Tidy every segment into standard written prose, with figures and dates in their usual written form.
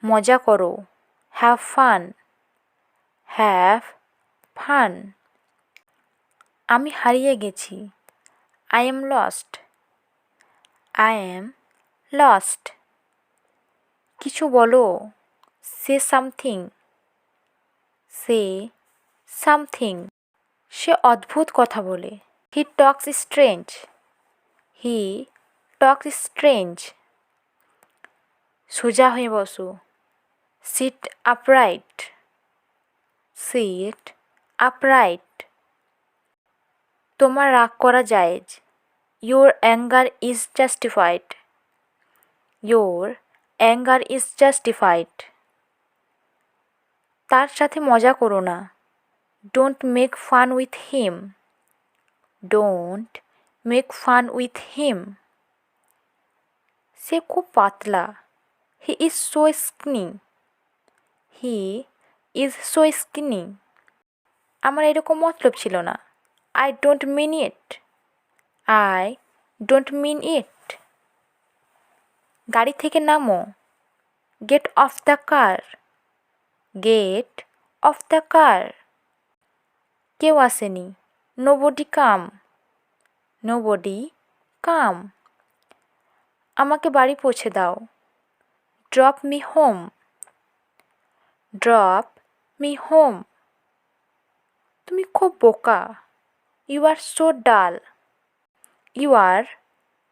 মজা করো, have fun, have fun. আমি হারিয়ে গেছি, I am lost, I am lost. কিছু বলো, সে সামথিং, সে সামথিং। সে অদ্ভুত কথা বলে, হি টক্স স্ট্রেঞ্জ, হি টক্স স্ট্রেঞ্জ। সোজা হয়ে বসো, সিট আপরাইট, সিট আপরাইট। তোমার রাগ করা জায়েজ, your anger is justified, your anger is justified. তার সাথে মজা করো না, don't make fun with him, don't make fun with him. সে খুব পাতলা, he is so skinny, he is so skinny. আমার এরকম মতলব ছিল না, I don't mean it, I don't mean it. গাড়ি থেকে নামো, get off the car, get off the car. কেউ আসেনি, নোবডি কাম, নোবডি কাম। আমাকে বাড়ি পৌঁছে দাও, drop me home, drop me home. তুমি খুব বোকা, ইউ আর সো ডাল, ইউ আর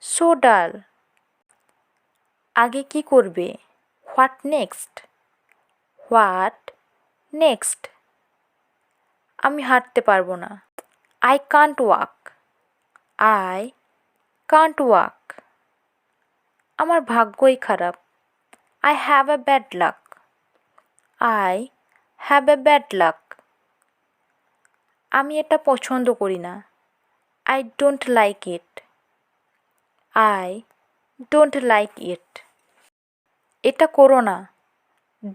সো ডাল। আগে কি করবে, হোয়াট নেক্সট, হোয়াট নেক্সট। আমি হাঁটতে পারবো না, I can't walk, I can't walk. আমার ভাগ্যই খারাপ, I have a bad luck, I have a bad luck. আমি এটা পছন্দ করি না, I don't like it, I don't like it. এটা করো না,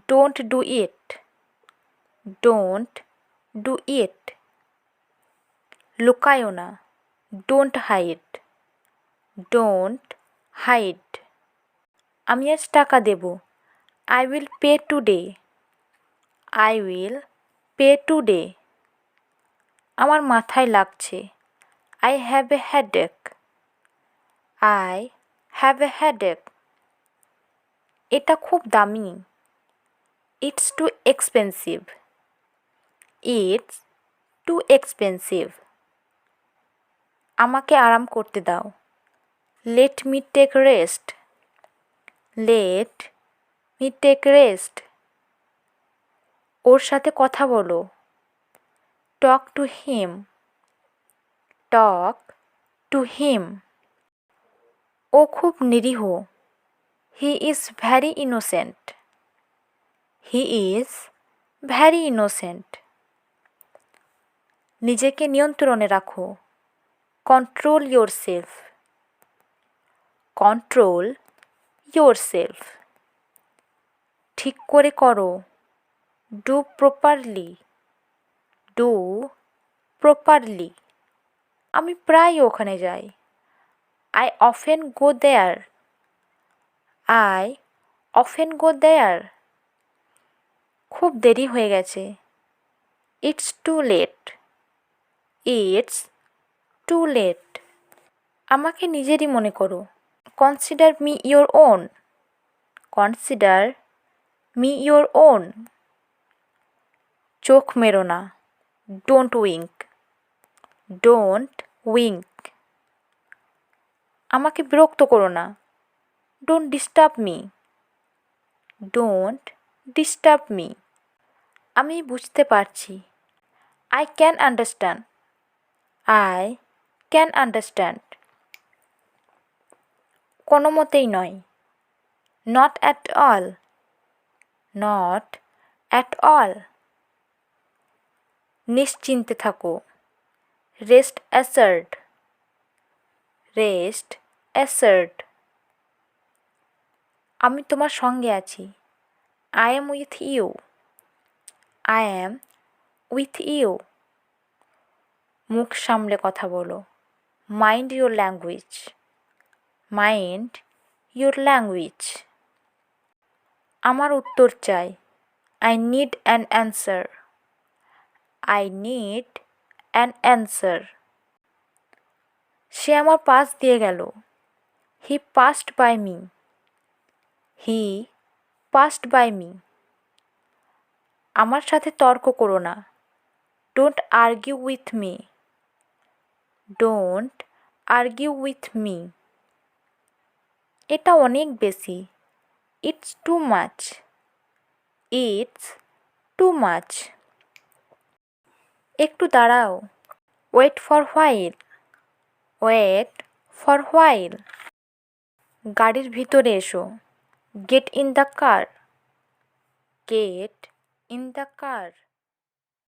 don't do it, don't do it. লুকায়ো না, ডোন্ট হাইড, ডোন্ট হাইড। আমি আজ টাকা দেব, I will pay today, I will pay today. আমার মাথায় লাগছে, I have a headache, I have a headache. এটা খুব দামি, it's too expensive, it's too expensive. আমাকে আরাম করতে দাও, let me take rest, let me take rest. ওর সাথে কথা বলো, talk to him, talk to him. ও খুব নিরীহ, he is very innocent, he is very innocent. নিজেকে নিয়ন্ত্রণে রাখো, control your self, control your self. ঠিক করে করো, ডু প্রপারলি, ডু প্রপারলি। আমি প্রায় ওখানে যাই, I often go there, I often go there. খুব দেরি হয়ে গেছে, it's too late, it's too late. আমাকে নিজেরই মনে করো, consider me your own, consider me your own. চোখ মেরো না, ডোন্ট উইঙ্ক, ডোন্ট উইঙ্ক। আমাকে বিরক্ত করো না, don't disturb me, don't disturb me. আমি বুঝতে পারছি, I can understand, I can understand. কোনো মতেই নয়, not at all, not at all. নিশ্চিন্তে থাকো, রেস্ট অ্যাসার্ড, রেস্ট অ্যাসার্ড। আমি তোমার সঙ্গে আছি, I am with you, I am with you. মুখ সামলে কথা বলো, mind your language, mind your language. আমার উত্তর চাই। I need an answer. I need an answer. সে আমার পাশ দিয়ে গেল। He passed by me. He passed by me. আমার সাথে তর্ক করো না। Don't argue with me. Don't argue with me. এটা অনেক বেশি। It's too much. It's too much. একটু দাঁড়াও। Wait for while. Wait for while. গাড়ির ভিতরে এসো। Get in the car. Get in the car.